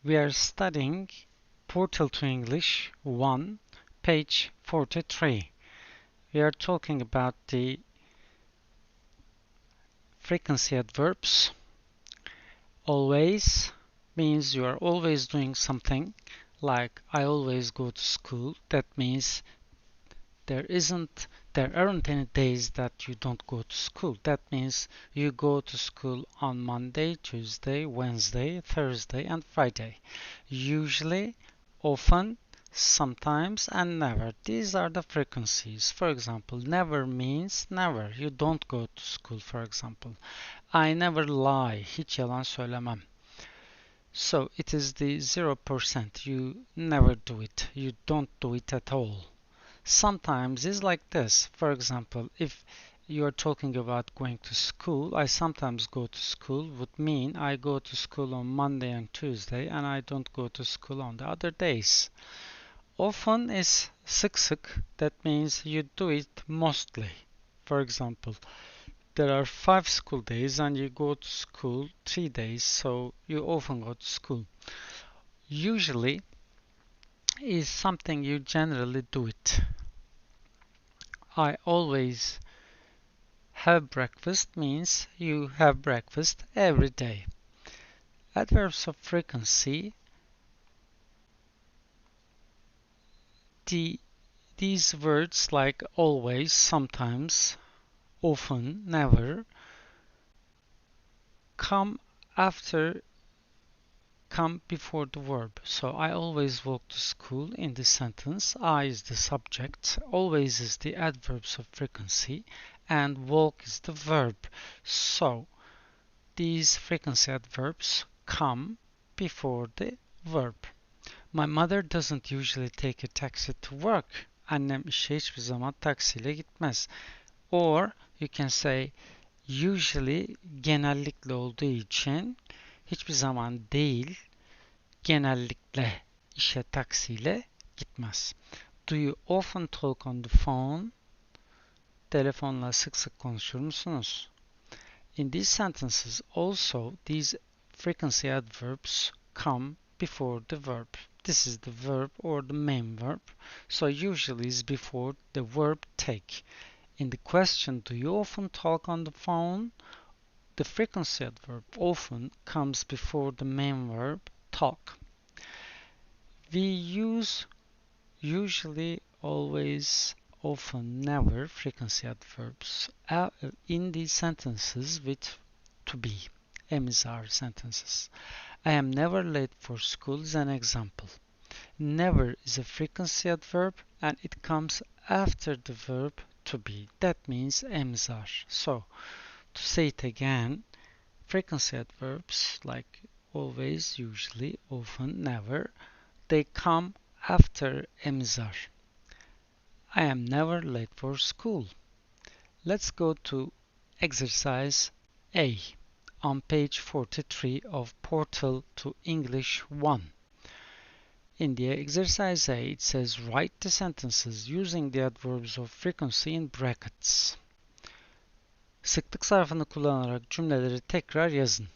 We are studying Portal to English 1, page 43. We are talking about the frequency adverbs. Always means you are always doing something, like I always go to school. That means there aren't any days that you don't go to school. That means you go to school on Monday, Tuesday, Wednesday, Thursday, and Friday. Usually, often, sometimes, and never. These are the frequencies. For example, never means never. You don't go to school, for example. I never lie. Hiç yalan söylemem. So it is the 0%. You never do it. You don't do it at all. Sometimes it's like this. For example, if you are talking about going to school, I sometimes go to school would mean I go to school on Monday and Tuesday and I don't go to school on the other days. Often is sık sık. That means you do it mostly. For example, there are 5 school days and you go to school 3 days, so you often go to school. Usually is something you generally do it. I always have breakfast means you have breakfast every day. Adverbs of frequency. These words like always, sometimes, often, never come before the verb. So I always walk to school in this sentence. I is the subject, always is the adverbs of frequency, and walk is the verb. So these frequency adverbs come before the verb. My mother doesn't usually take a taxi to work. Annem işe hiçbir zaman taksiyle gitmez. Or you can say usually genellikle olduğu için hiçbir zaman değil, genellikle işe taksiyle gitmez. Do you often talk on the phone? Telefonla sık sık konuşur musunuz? In these sentences also, these frequency adverbs come before the verb. This is the verb or the main verb. So usually is before the verb take. In the question, do you often talk on the phone? The frequency adverb often comes before the main verb talk. We use usually, always, often, never frequency adverbs in these sentences with to be, emizar sentences. I am never late for school is an example. Never is a frequency adverb and it comes after the verb to be. That means emizar. So, to say it again, frequency adverbs like always, usually, often, never, they come after emizar. I am never late for school. Let's go to exercise A on page 43 of Portal to English 1. In the exercise A, it says write the sentences using the adverbs of frequency in brackets. Sıklık zarfını kullanarak cümleleri tekrar yazın.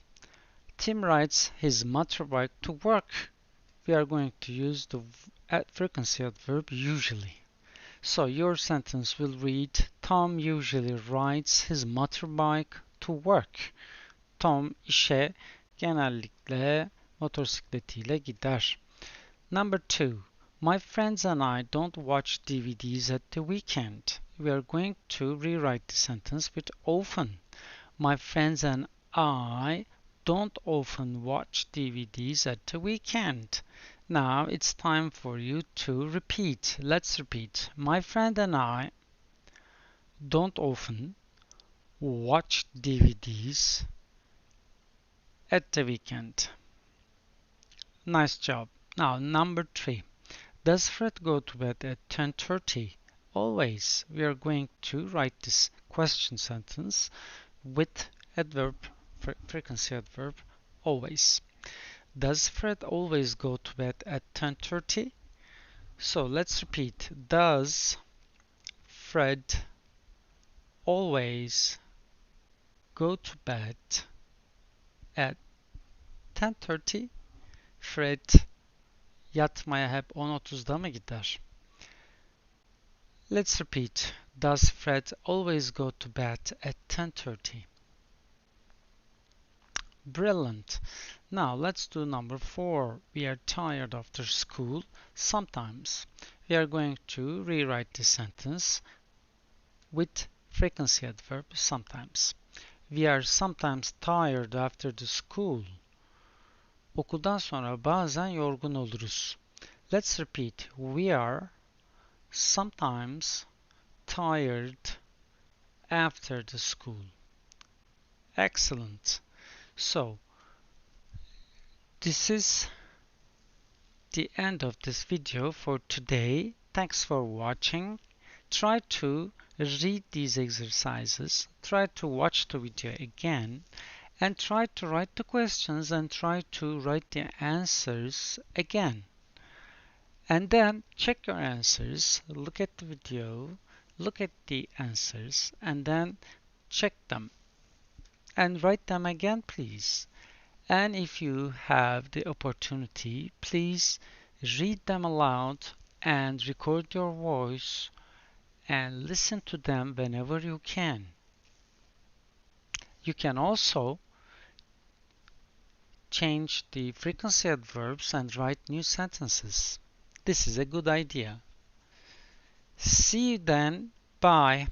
Tim rides his motorbike to work. We are going to use the frequency adverb usually. So your sentence will read, Tom usually rides his motorbike to work. Tom işe genellikle motosikletiyle gider. Number 2. My friends and I don't watch DVDs at the weekend. We are going to rewrite the sentence with often. My friends and I don't often watch DVDs at the weekend. Now it's time for you to repeat. Let's repeat. My friend and I don't often watch DVDs at the weekend. Nice job. Now number 3. Does Fred go to bed at 10:30? Always. We are going to write this question sentence with adverb, frequency adverb, always. Does Fred always go to bed at 10:30? So let's repeat. Does Fred always go to bed at 10:30? Fred yatmaya hep 10:30'da mı gider? Let's repeat. Does Fred always go to bed at 10:30? Brilliant. Now let's do number 4. We are tired after school sometimes. We are going to rewrite this sentence with frequency adverb sometimes. We are sometimes tired after the school. Okuldan sonra bazen yorgun oluruz. Let's repeat. We are sometimes tired after the school. Excellent. So, this is the end of this video for today. Thanks for watching. Try to read these exercises, try to watch the video again, and try to write the questions and try to write the answers again. And then check your answers, look at the video, look at the answers, and then check them. And write them again, please. And if you have the opportunity, please read them aloud and record your voice and listen to them whenever you can. You can also change the frequency adverbs and write new sentences. This is a good idea. See you then. Bye.